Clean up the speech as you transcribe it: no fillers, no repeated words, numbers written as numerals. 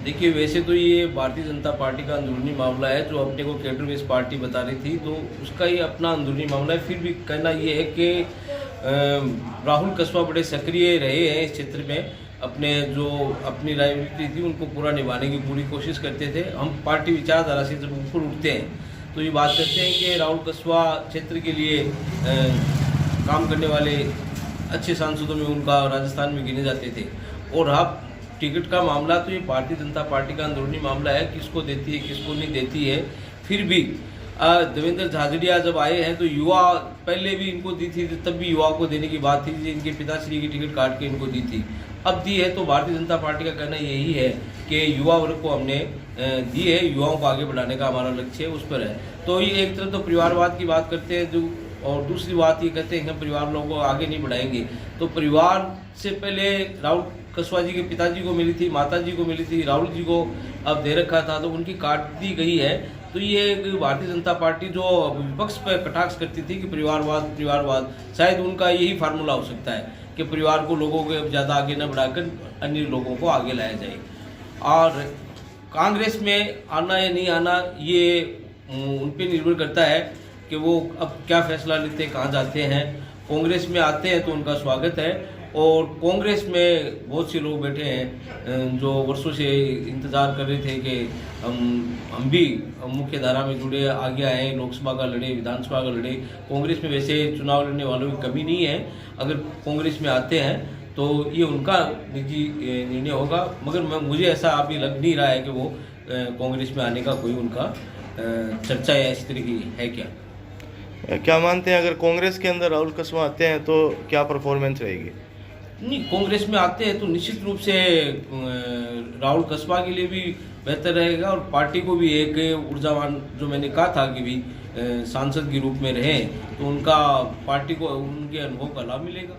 देखिए, वैसे तो ये भारतीय जनता पार्टी का अंदरूनी मामला है, जो अपने को कैडर बेस्ड पार्टी बता रही थी, तो उसका ही अपना अंदरूनी मामला है। फिर भी कहना ये है कि राहुल कस्बा बड़े सक्रिय रहे हैं इस क्षेत्र में, अपनी राजनीति थी उनको पूरा निभाने की पूरी कोशिश करते थे। हम पार्टी विचारधारा से जब ऊपर उठते हैं तो ये बात करते हैं कि राहुल कस्बा क्षेत्र के लिए काम करने वाले अच्छे सांसदों में उनका राजस्थान में गिने जाते थे। और अब टिकट का मामला तो ये भारतीय जनता पार्टी का अंदरूनी मामला है, किसको देती है किसको नहीं देती है। फिर भी देवेंद्र झाझड़िया जब आए हैं तो युवा पहले भी इनको दी थी, तब भी युवाओं को देने की बात थी, इनके पिताश्री की टिकट काट के इनको दी थी, अब दी है। तो भारतीय जनता पार्टी का कहना यही है कि युवा वर्ग को हमने दी है, युवाओं को आगे बढ़ाने का हमारा लक्ष्य है, उस पर है। तो ये एक तरफ तो परिवारवाद की बात करते हैं जो, और दूसरी बात ये कहते हैं कि हम परिवार लोगों को आगे नहीं बढ़ाएंगे। तो परिवार से पहले राहुल कस्बा जी के पिताजी को मिली थी, माता जी को मिली थी, राहुल जी को अब दे रखा था, तो उनकी काट दी गई है। तो ये भारतीय जनता पार्टी जो विपक्ष पर कटाक्ष करती थी कि परिवारवाद, शायद उनका यही फार्मूला हो सकता है कि परिवार को लोगों को ज़्यादा आगे न बढ़ाकर अन्य लोगों को आगे लाया जाए। और कांग्रेस में आना या नहीं आना ये उन पर निर्भर करता है कि वो अब क्या फैसला लेते हैं, कहाँ जाते हैं। कांग्रेस में आते हैं तो उनका स्वागत है, और कांग्रेस में बहुत से लोग बैठे हैं जो वर्षों से इंतज़ार कर रहे थे कि हम भी मुख्य धारा में जुड़े, आगे आए, लोकसभा का लड़े, विधानसभा का लड़े। कांग्रेस में वैसे चुनाव लड़ने वालों की कमी नहीं है, अगर कांग्रेस में आते हैं तो ये उनका निजी निर्णय होगा। मगर मुझे ऐसा अभी लग नहीं रहा है कि वो कांग्रेस में आने का कोई उनका चर्चा या इस तरह की है। क्या मानते हैं, अगर कांग्रेस के अंदर राहुल कस्बा आते हैं तो क्या परफॉर्मेंस रहेगी? नहीं, कांग्रेस में आते हैं तो निश्चित रूप से राहुल कस्बा के लिए भी बेहतर रहेगा, और पार्टी को भी एक ऊर्जावान, जो मैंने कहा था कि भी सांसद के रूप में रहें, तो उनका पार्टी को उनके अनुभव का लाभ मिलेगा।